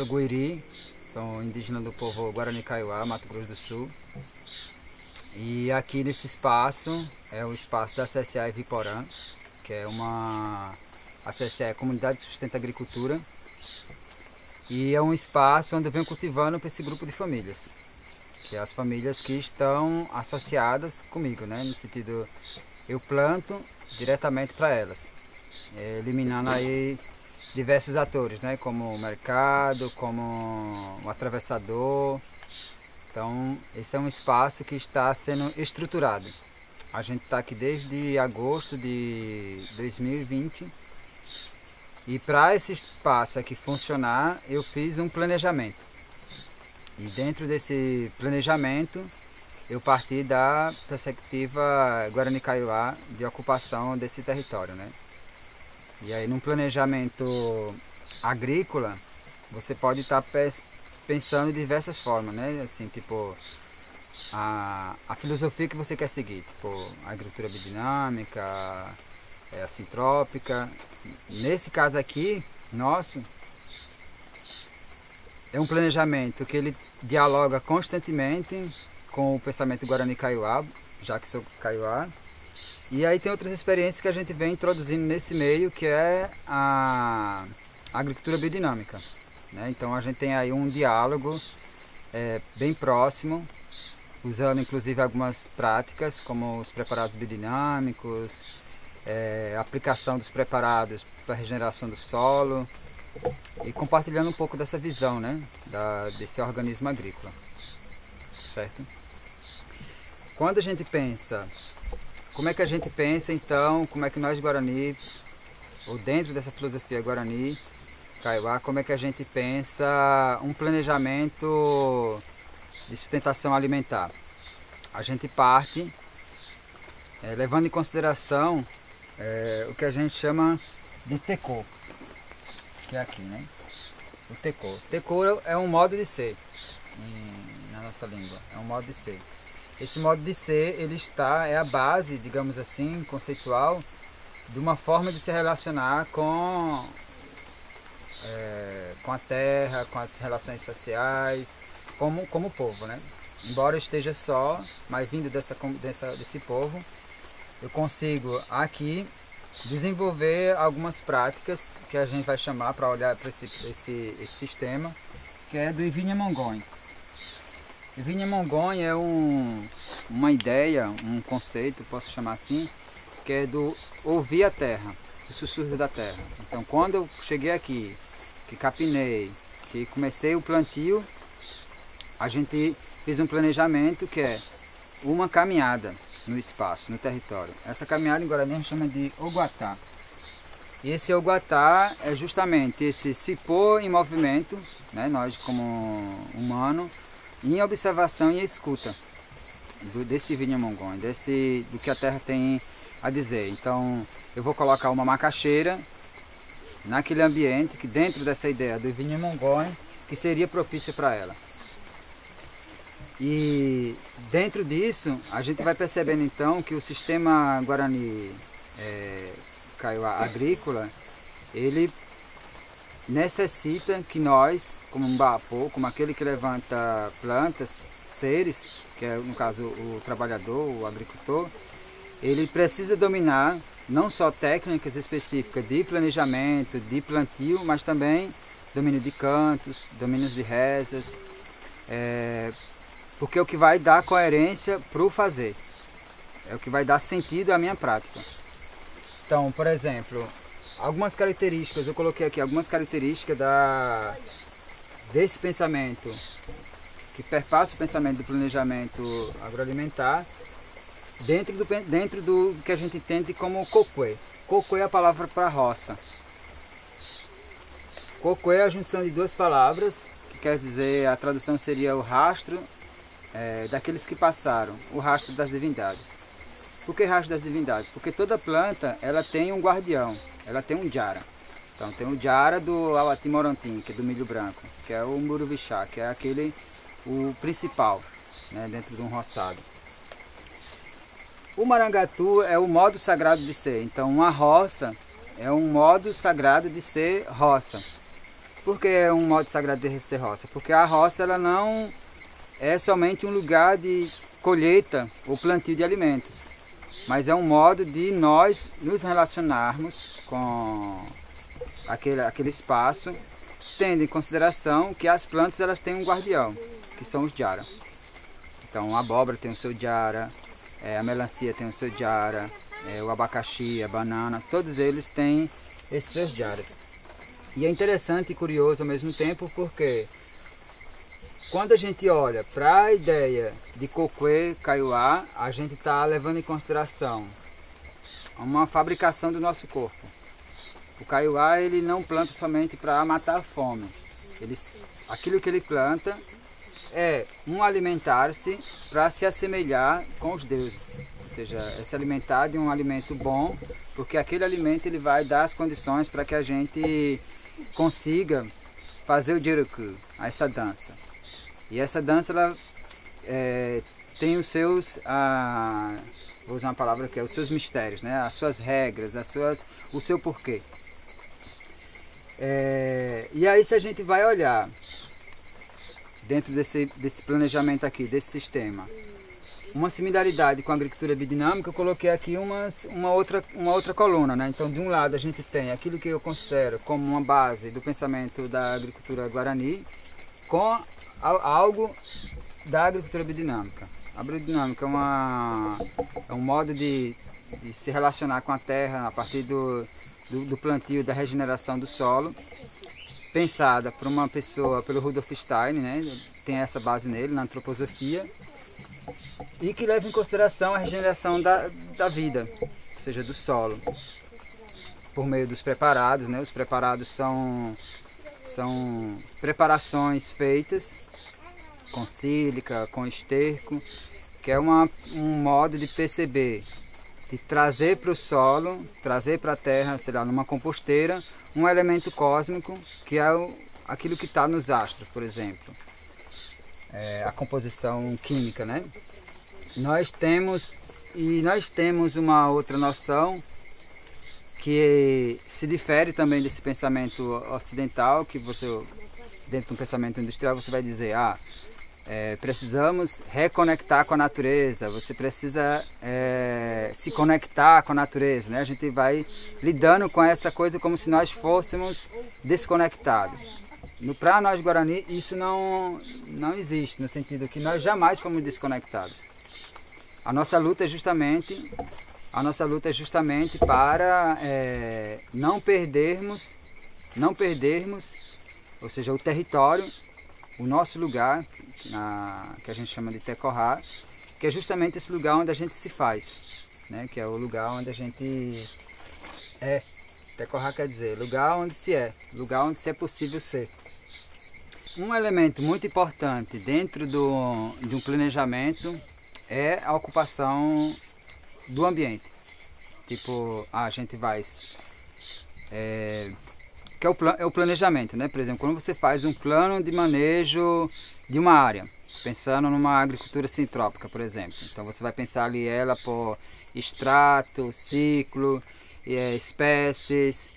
Sou Guiri, sou indígena do povo Guarani Kaiowá, Mato Grosso do Sul. E aqui nesse espaço é o espaço da CSA Iviporã, que é a CSA é a Comunidade de Sustento Agricultura. E é um espaço onde eu venho cultivando para esse grupo de famílias, que é as famílias que estão associadas comigo, né? No sentido, eu planto diretamente para elas, eliminando aí diversos atores, né? Como o mercado, como o atravessador. Então, esse é um espaço que está sendo estruturado. A gente está aqui desde agosto de 2020 e para esse espaço aqui funcionar, eu fiz um planejamento. E dentro desse planejamento, eu parti da perspectiva Guarani Kaiowá de ocupação desse território, né? E aí, num planejamento agrícola, você pode estar pensando de diversas formas, né? Assim, tipo, a filosofia que você quer seguir, tipo, a agricultura biodinâmica, a sintrópica. Nesse caso aqui, nosso, é um planejamento que ele dialoga constantemente com o pensamento Guarani Kaiowá, já que sou Kaiowá. E aí tem outras experiências que a gente vem introduzindo nesse meio, que é a agricultura biodinâmica, né? Então a gente tem aí um diálogo bem próximo, usando inclusive algumas práticas como os preparados biodinâmicos, a aplicação dos preparados para a regeneração do solo e compartilhando um pouco dessa visão, né, desse organismo agrícola, certo? Quando a gente pensa, como é que a gente pensa então, como é que nós Guarani, ou dentro dessa filosofia Guarani Kaiowá, como é que a gente pensa um planejamento de sustentação alimentar? A gente parte levando em consideração o que a gente chama de TECO, que é aqui, né? O TECO. TECO é um modo de ser na nossa língua, é um modo de ser. Esse modo de ser, ele é a base, digamos assim, conceitual, de uma forma de se relacionar com a terra, com as relações sociais, como povo, né? Embora eu esteja só, mas vindo desse povo, eu consigo aqui desenvolver algumas práticas que a gente vai chamar para olhar para esse sistema, que é do Ivinha Mongonha. Ivinha Mongonha é uma ideia, um conceito, posso chamar assim, que é do ouvir a terra, o sussurro da terra. Então, quando eu cheguei aqui, que capinei, que comecei o plantio, a gente fez um planejamento que é uma caminhada no espaço, no território. Essa caminhada em Guarani a gente chama de Oguatá. E esse Oguatá é justamente esse se pôr em movimento, né, nós como humano, em observação e escuta desse Ivinha Mongonha, do que a terra tem a dizer. Então, eu vou colocar uma macaxeira naquele ambiente que dentro dessa ideia do Ivinha Mongonha, que seria propício para ela. E dentro disso, a gente vai percebendo então que o sistema Guarani Kaiowá agrícola, ele necessita que nós, como um Baapô, como aquele que levanta plantas, seres, que é no caso o trabalhador, o agricultor, ele precisa dominar não só técnicas específicas de planejamento, de plantio, mas também domínio de cantos, domínios de rezas, porque é o que vai dar coerência para o fazer, é o que vai dar sentido à minha prática. Então, por exemplo, algumas características, eu coloquei aqui algumas características desse pensamento, que perpassa o pensamento do planejamento agroalimentar, dentro do que a gente entende como cocuê. Cocuê é a palavra para roça. Cocuê é a junção de duas palavras, que quer dizer, a tradução seria o rastro daqueles que passaram, o rastro das divindades. Por que rastro das divindades? Porque toda planta ela tem um guardião, ela tem um jara. Então tem o jara do Awatimorontim, que é do milho branco, que é o Muruvixá, que é o principal, né, dentro de um roçado. O marangatu é o modo sagrado de ser. Então uma roça é um modo sagrado de ser roça. Por que é um modo sagrado de ser roça? Porque a roça ela não é somente um lugar de colheita ou plantio de alimentos, mas é um modo de nós nos relacionarmos com aquele espaço, tendo em consideração que as plantas elas têm um guardião, que são os jara. Então a abóbora tem o seu jara, a melancia tem o seu jara, o abacaxi, a banana, todos eles têm esses seus jaras. E é interessante e curioso ao mesmo tempo porque quando a gente olha para a ideia de coquê, kaiowá, a gente está levando em consideração uma fabricação do nosso corpo. O kaiowá ele não planta somente para matar a fome. Aquilo que ele planta é um alimentar-se para se assemelhar com os deuses. Ou seja, é se alimentar de um alimento bom, porque aquele alimento ele vai dar as condições para que a gente consiga fazer o jiruku, essa dança. E essa dança ela tem os seus, vou usar uma palavra que é os seus mistérios, né? As suas regras, o seu porquê. E aí se a gente vai olhar dentro desse planejamento aqui, desse sistema, uma similaridade com a agricultura biodinâmica, eu coloquei aqui uma outra coluna, né? Então, de um lado a gente tem aquilo que eu considero como uma base do pensamento da agricultura guarani, com algo da agricultura biodinâmica. A biodinâmica é um modo de se relacionar com a terra a partir do plantio, da regeneração do solo, pensada por uma pessoa, pelo Rudolf Steiner, né? Tem essa base nele, na antroposofia, e que leva em consideração a regeneração da vida, ou seja, do solo, por meio dos preparados, né? Os preparados são preparações feitas com sílica, com esterco, que é um modo de perceber, de trazer para o solo, trazer para a terra, sei lá, numa composteira, um elemento cósmico, que é aquilo que está nos astros, por exemplo. A composição química, né? Nós temos uma outra noção que se difere também desse pensamento ocidental, que você, dentro de um pensamento industrial, você vai dizer, precisamos reconectar com a natureza, você precisa se conectar com a natureza, né? A gente vai lidando com essa coisa como se nós fôssemos desconectados. Para nós Guarani isso não existe, no sentido que nós jamais fomos desconectados. A nossa luta é justamente para não perdermos, ou seja, o território, o nosso lugar, que a gente chama de Tecorá, que é justamente esse lugar onde a gente se faz, né? Que é o lugar onde a gente é. Tecorá quer dizer lugar onde se é possível ser. Um elemento muito importante dentro de um planejamento é a ocupação do ambiente. Tipo, a gente vai... que é o planejamento, né? Por exemplo, quando você faz um plano de manejo de uma área, pensando numa agricultura sintrópica, por exemplo. Então você vai pensar ali ela por extrato, ciclo, espécies,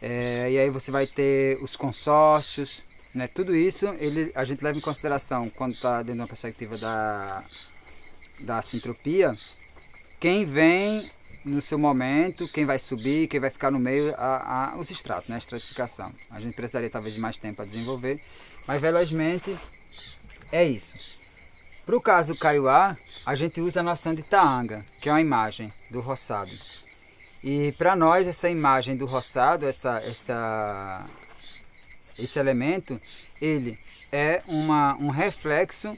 e aí você vai ter os consórcios, né? Tudo isso a gente leva em consideração quando está dentro de uma perspectiva da sintropia, quem vem no seu momento, quem vai subir, quem vai ficar no meio, os estratos, né? A estratificação. A gente precisaria talvez de mais tempo para desenvolver, mas velozmente é isso. Para o caso do kaiowá, a gente usa a noção de taanga, que é uma imagem do roçado. E para nós essa imagem do roçado, esse elemento, ele é um reflexo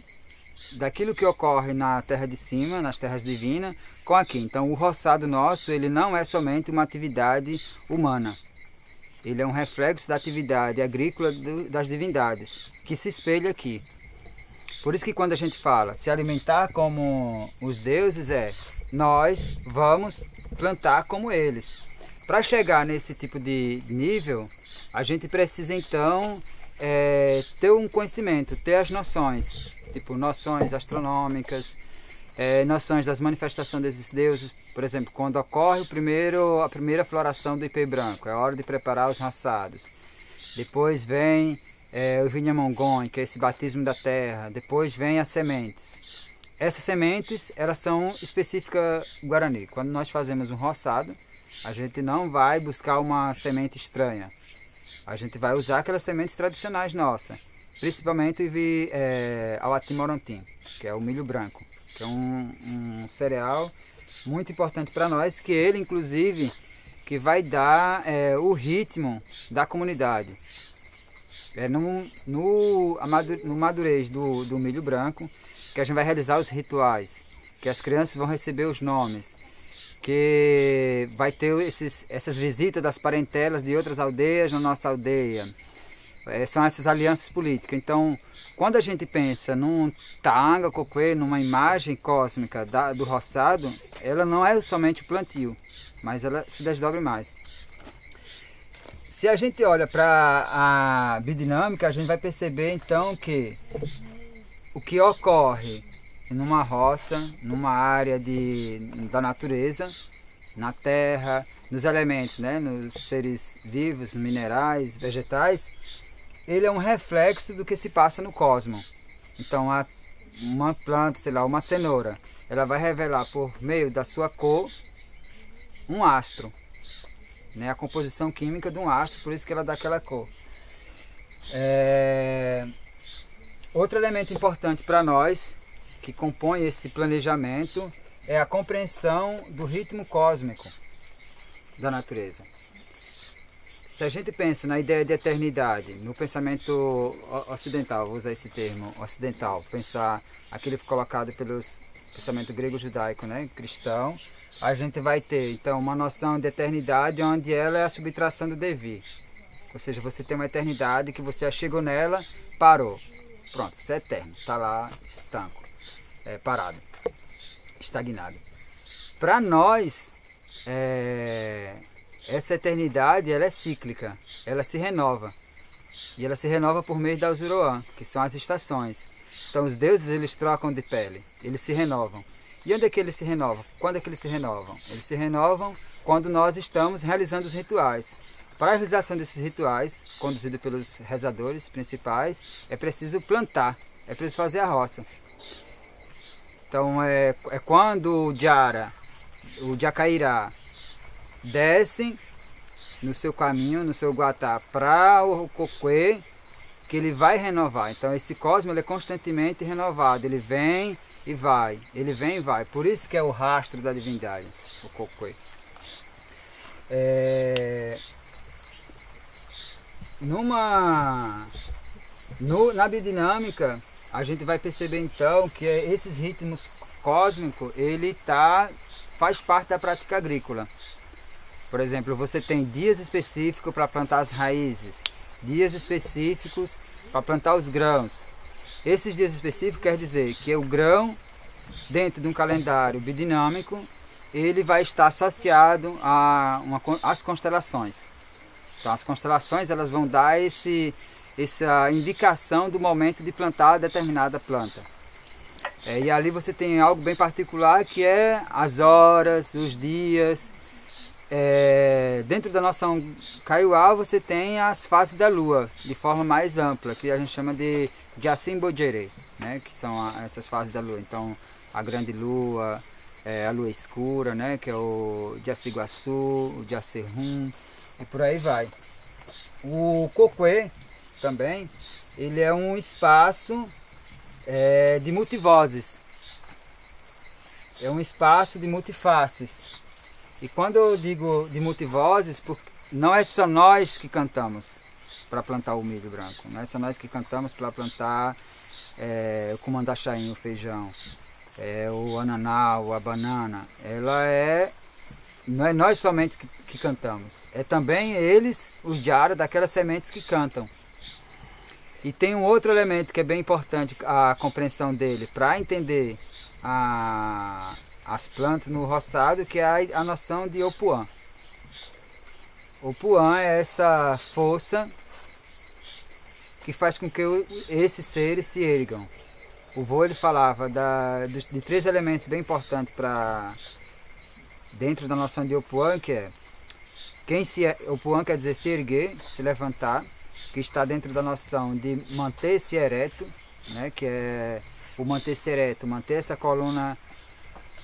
daquilo que ocorre na terra de cima, nas terras divinas, com aqui. Então o roçado nosso, ele não é somente uma atividade humana. Ele é um reflexo da atividade agrícola das divindades, que se espelha aqui. Por isso que quando a gente fala se alimentar como os deuses, nós vamos plantar como eles. Para chegar nesse tipo de nível, a gente precisa então ter um conhecimento, ter as noções, tipo noções astronômicas, noções das manifestações desses deuses. Por exemplo, quando ocorre a primeira floração do ipê branco, é hora de preparar os roçados. depois vem o Vinhamongon, que é esse batismo da terra, depois vem as sementes. Essas sementes, elas são específicas Guarani. Quando nós fazemos um roçado, a gente não vai buscar uma semente estranha. A gente vai usar aquelas sementes tradicionais nossas, principalmente o Atimorontim, que é o milho branco, que é um cereal muito importante para nós, que ele, inclusive, que vai dar o ritmo da comunidade. No madurez do milho branco, que a gente vai realizar os rituais, que as crianças vão receber os nomes, que vai ter essas visitas das parentelas de outras aldeias na nossa aldeia. São essas alianças políticas. Então, quando a gente pensa num Taanga Coquê, numa imagem cósmica do roçado, ela não é somente o plantio, mas ela se desdobra mais. Se a gente olha para a biodinâmica, a gente vai perceber então que o que ocorre numa roça, numa área da natureza, na terra, nos elementos, né, nos seres vivos, minerais, vegetais, ele é um reflexo do que se passa no cosmos. Então, uma planta, sei lá, uma cenoura, ela vai revelar por meio da sua cor um astro, né, a composição química de um astro, por isso que ela dá aquela cor. Outro elemento importante para nós, que compõe esse planejamento, é a compreensão do ritmo cósmico da natureza. Se a gente pensa na ideia de eternidade, no pensamento ocidental, vou usar esse termo, ocidental, pensar aquele colocado pelos pensamento grego-judaico, né, cristão, a gente vai ter então uma noção de eternidade onde ela é a subtração do devir. Ou seja, você tem uma eternidade que você chegou nela, parou. Pronto, você é eterno, está lá estanco, parado, estagnado. Para nós, essa eternidade ela é cíclica, ela se renova. E ela se renova por meio da Uzuroan, que são as estações. Então os deuses eles trocam de pele, eles se renovam. E onde é que eles se renovam? Quando é que eles se renovam? Eles se renovam quando nós estamos realizando os rituais. Para a realização desses rituais, conduzido pelos rezadores principais, é preciso plantar, é preciso fazer a roça. Então é quando o Jara, o Jacairá, descem no seu caminho, no seu guatá, para o Coquê, que ele vai renovar. Então esse cosmos ele é constantemente renovado, ele vem e vai, ele vem e vai. Por isso que é o rastro da divindade, o Coquê. Na biodinâmica, a gente vai perceber então que esses ritmos cósmicos, ele faz parte da prática agrícola. Por exemplo, você tem dias específicos para plantar as raízes, dias específicos para plantar os grãos. Esses dias específicos quer dizer que o grão, dentro de um calendário biodinâmico, ele vai estar associado às constelações. Então as constelações elas vão dar essa indicação do momento de plantar determinada planta. E ali você tem algo bem particular que é as horas, os dias. Dentro da noção Kaiowá você tem as fases da lua de forma mais ampla, que a gente chama de Jacimbojere, né, que são essas fases da lua. Então a grande lua, a lua escura, né, que é o Jaciguaçu, o Jacerrum, e por aí vai. O Coquê também, ele é um espaço de multivozes, é um espaço de multifaces. E quando eu digo de multivozes, não é só nós que cantamos para plantar o milho branco, não é só nós que cantamos para plantar o cumandachaim, o feijão, o ananá, a banana. Não é nós somente que cantamos, é também eles, os Jara, daquelas sementes que cantam. E tem um outro elemento que é bem importante, a compreensão dele, para entender as plantas no roçado, que é a noção de Opuã. Opuã é essa força que faz com que esses seres se ergam. O vô ele falava de 3 elementos bem importantes dentro da noção de Opuã, que é Opuã quer dizer se erguer, se levantar. que está dentro da noção de manter-se ereto, né, que é o manter-se ereto, manter essa coluna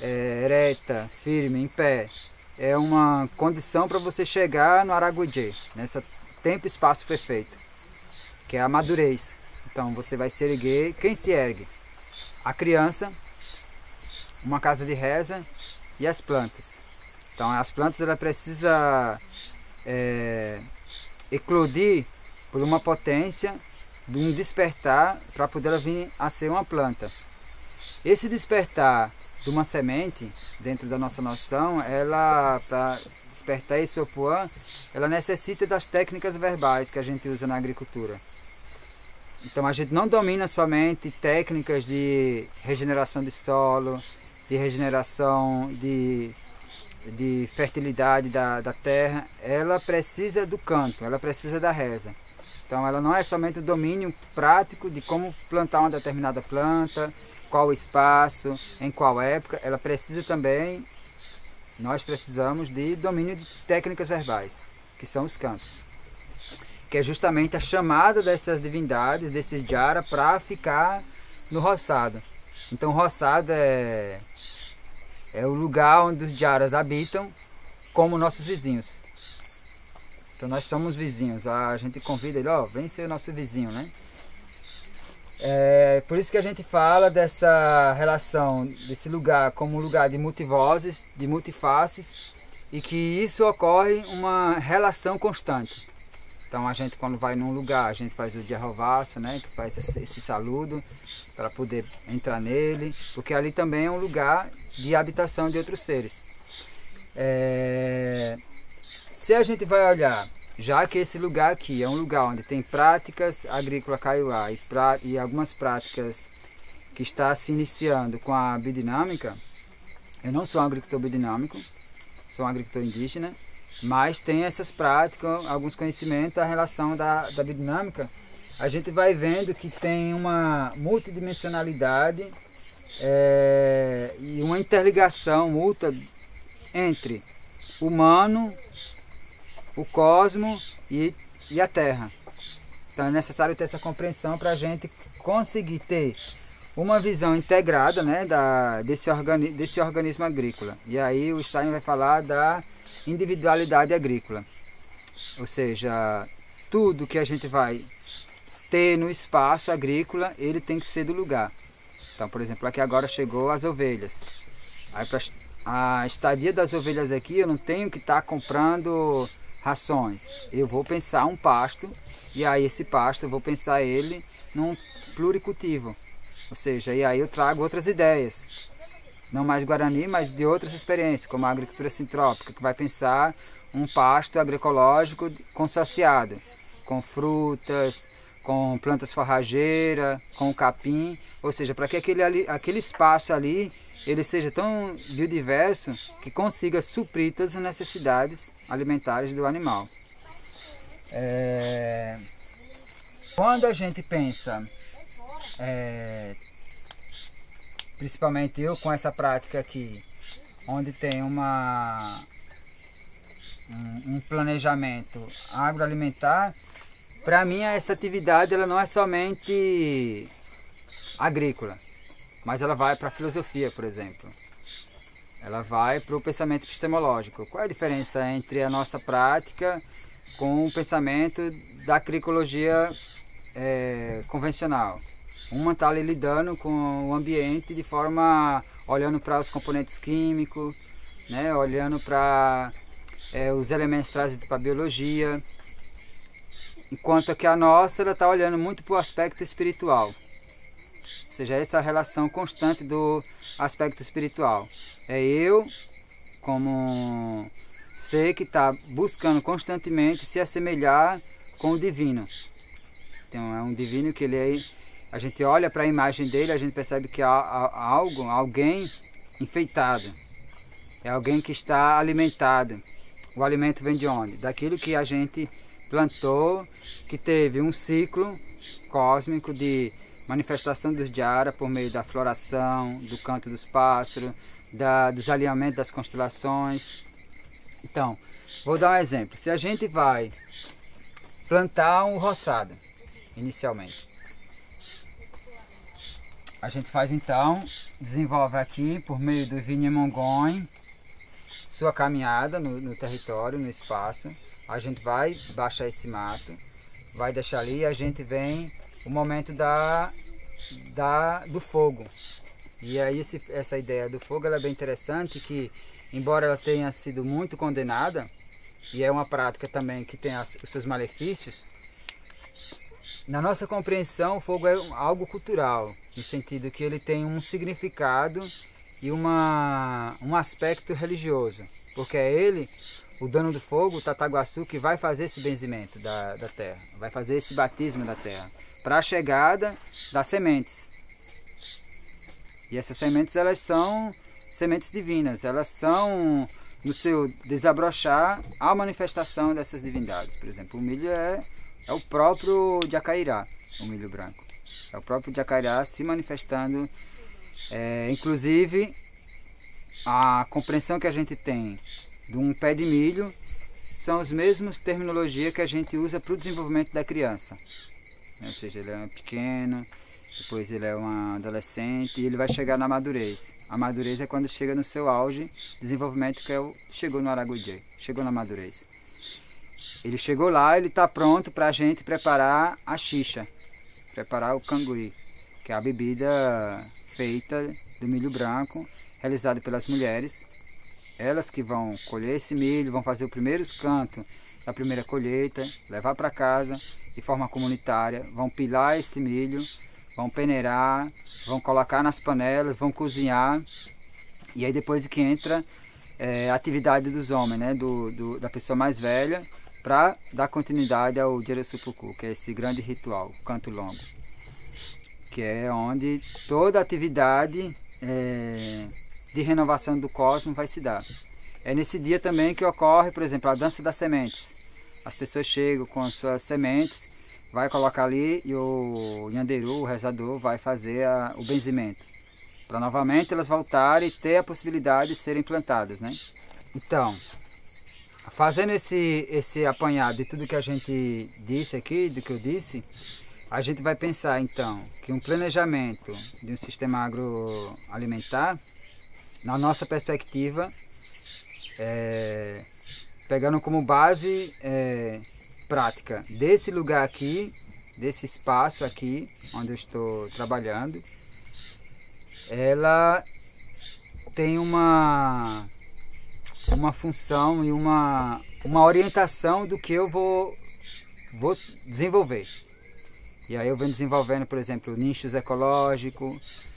ereta, firme, em pé, é uma condição para você chegar no Aragujê, nessa tempo e espaço perfeito, que é a madurez. Então você vai se erguer. Quem se ergue? A criança, uma casa de reza e as plantas. Então as plantas ela precisa eclodir por uma potência de um despertar para poder ela vir a ser uma planta. Esse despertar de uma semente, dentro da nossa noção, ela, para despertar esse opoã, ela necessita das técnicas verbais que a gente usa na agricultura. Então a gente não domina somente técnicas de regeneração de solo, de regeneração de fertilidade da terra, ela precisa do canto, ela precisa da reza. Então ela não é somente o domínio prático de como plantar uma determinada planta, qual o espaço, em qual época, ela precisa também, nós precisamos de domínio de técnicas verbais, que são os cantos. Que é justamente a chamada dessas divindades, desses Jara, para ficar no roçado. Então o roçado é o lugar onde os Jaras habitam como nossos vizinhos. Então nós somos vizinhos, a gente convida ele, ó, vem ser nosso vizinho, né? Por isso que a gente fala dessa relação, desse lugar como um lugar de multivozes, de multifaces, e que isso ocorre uma relação constante. Então a gente quando vai num lugar, a gente faz o Jehová, né, que faz esse saludo para poder entrar nele, porque ali também é um lugar de habitação de outros seres. Se a gente vai olhar, já que esse lugar aqui é um lugar onde tem práticas agrícolas kaiowá e algumas práticas que está se iniciando com a biodinâmica, eu não sou um agricultor biodinâmico, sou um agricultor indígena, mas tem essas práticas, alguns conhecimentos a relação da biodinâmica, a gente vai vendo que tem uma multidimensionalidade e uma interligação mútua entre o humano, o cosmo e a terra. Então é necessário ter essa compreensão para a gente conseguir ter uma visão integrada, né, desse organismo agrícola. E aí o Stein vai falar da individualidade agrícola, ou seja, tudo que a gente vai ter no espaço agrícola, ele tem que ser do lugar. Então, por exemplo, aqui agora chegou as ovelhas. Aí para a estadia das ovelhas aqui, eu não tenho que estar comprando rações. Eu vou pensar um pasto, e aí esse pasto eu vou pensar ele num pluricultivo. Ou seja, e aí eu trago outras ideias. Não mais Guarani, mas de outras experiências, como a agricultura sintrópica, que vai pensar um pasto agroecológico consociado, com frutas, com plantas forrageiras, com capim, ou seja, para que aquele espaço ali ele seja tão biodiverso que consiga suprir todas as necessidades alimentares do animal. Quando a gente pensa, principalmente eu com essa prática aqui, onde tem um planejamento agroalimentar, para mim essa atividade ela não é somente agrícola, mas ela vai para a filosofia, por exemplo. Ela vai para o pensamento epistemológico. Qual é a diferença entre a nossa prática com o pensamento da agroecologia convencional? Uma está ali lidando com o ambiente de forma, olhando para os componentes químicos, né, olhando para os elementos trazidos para a biologia, enquanto que a nossa está olhando muito para o aspecto espiritual. Ou seja, essa relação constante do aspecto espiritual. É eu, como ser que está buscando constantemente se assemelhar com o divino. Então é um divino que a gente olha para a imagem dele, a gente percebe que há alguém enfeitado. É alguém que está alimentado. O alimento vem de onde? Daquilo que a gente plantou, que teve um ciclo cósmico de manifestação dos Jara por meio da floração, do canto dos pássaros, dos alinhamentos das constelações. Então, vou dar um exemplo. Se a gente vai plantar um roçado, inicialmente. A gente faz então, desenvolve aqui por meio do Vinhemongonha sua caminhada no território, no espaço. A gente vai baixar esse mato, vai deixar ali e a gente vem o momento do fogo. E aí essa ideia do fogo ela é bem interessante, que embora ela tenha sido muito condenada, e é uma prática também que tem os seus malefícios, na nossa compreensão o fogo é algo cultural, no sentido que ele tem um significado e um aspecto religioso, porque é ele, o dono do fogo, o Tataguaçu, que vai fazer esse benzimento da terra, vai fazer esse batismo da terra, para a chegada das sementes. E essas sementes, elas são sementes divinas, elas são, no seu desabrochar, a manifestação dessas divindades. Por exemplo, o milho é o próprio Jacairá, o milho branco. É o próprio Jacairá se manifestando. Inclusive, a compreensão que a gente tem de um pé de milho são os mesmos terminologia que a gente usa para o desenvolvimento da criança. Ou seja, ele é pequeno, depois ele é um adolescente e ele vai chegar na madurez. A madurez é quando chega no seu auge, desenvolvimento, que chegou no Aragudjê, chegou na madurez. Ele chegou lá, ele está pronto para a gente preparar a xixa, preparar o canguí, que é a bebida feita do milho branco, realizada pelas mulheres. Elas que vão colher esse milho, vão fazer o primeiro canto da primeira colheita, levar para casa de forma comunitária, vão pilar esse milho, vão peneirar, vão colocar nas panelas, vão cozinhar, e aí depois que entra a atividade dos homens, né, da pessoa mais velha, para dar continuidade ao Jeresupucu, que é esse grande ritual, o canto longo, que é onde toda a atividade de renovação do cosmos vai se dar. É nesse dia também que ocorre, por exemplo, a dança das sementes. As pessoas chegam com as suas sementes, vai colocar ali e o Nhanderu, o rezador, vai fazer o benzimento, para novamente elas voltarem e ter a possibilidade de serem plantadas, né? Então, fazendo esse apanhado de tudo que a gente disse aqui, do que eu disse, a gente vai pensar então que um planejamento de um sistema agroalimentar, na nossa perspectiva, pegando como base prática desse lugar aqui, desse espaço aqui onde eu estou trabalhando, ela tem uma função e uma orientação do que eu vou desenvolver. E aí eu venho desenvolvendo, por exemplo, nichos ecológicos,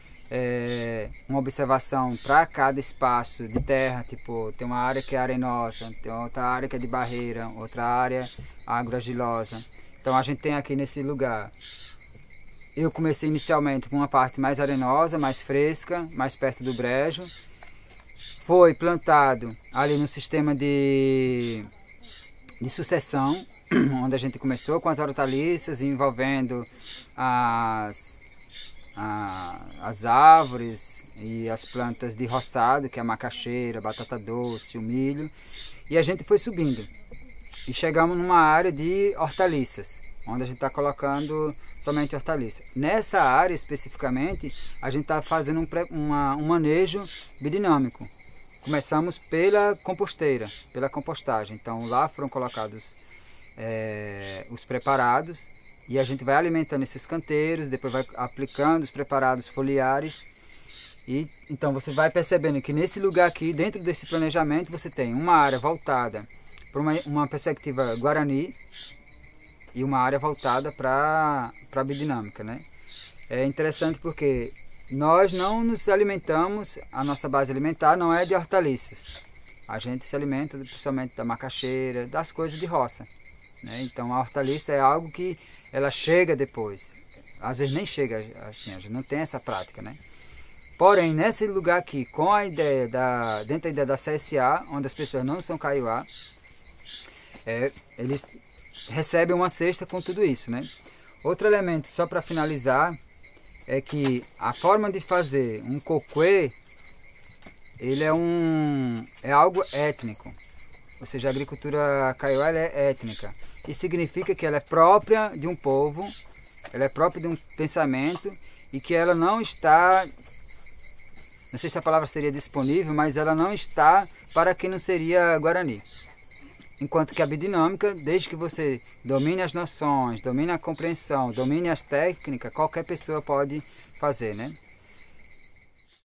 uma observação para cada espaço de terra, tipo, tem uma área que é arenosa, tem outra área que é de barreira, outra área agroargilosa. Então a gente tem aqui nesse lugar, eu comecei inicialmente com uma parte mais arenosa, mais fresca, mais perto do brejo. Foi plantado ali no sistema de sucessão, onde a gente começou com as hortaliças, envolvendo as árvores e as plantas de roçado, que é a macaxeira, batata doce, o milho, e a gente foi subindo. E chegamos numa área de hortaliças, onde a gente está colocando somente hortaliça. Nessa área especificamente, a gente está fazendo um manejo biodinâmico. Começamos pela composteira, pela compostagem. Então lá foram colocados os preparados e a gente vai alimentando esses canteiros, depois vai aplicando os preparados foliares. E então você vai percebendo que nesse lugar aqui, dentro desse planejamento, você tem uma área voltada para uma perspectiva guarani e uma área voltada para a biodinâmica, né? É interessante porque nós não nos alimentamos, a nossa base alimentar não é de hortaliças. A gente se alimenta principalmente da macaxeira, das coisas de roça, né? Então a hortaliça é algo que ela chega depois. Às vezes nem chega assim, a gente não tem essa prática, né? Porém, nesse lugar aqui, com a ideia dentro da ideia da CSA, onde as pessoas não são kaiowá, eles recebem uma cesta com tudo isso, né? Outro elemento, só para finalizar, é que a forma de fazer um coquê, ele é algo étnico. Ou seja, a agricultura Kaiowá ela é étnica. Isso significa que ela é própria de um povo, ela é própria de um pensamento e que ela não está, não sei se a palavra seria disponível, mas ela não está para quem não seria Guarani. Enquanto que a biodinâmica, desde que você domine as noções, domine a compreensão, domine as técnicas, qualquer pessoa pode fazer, né?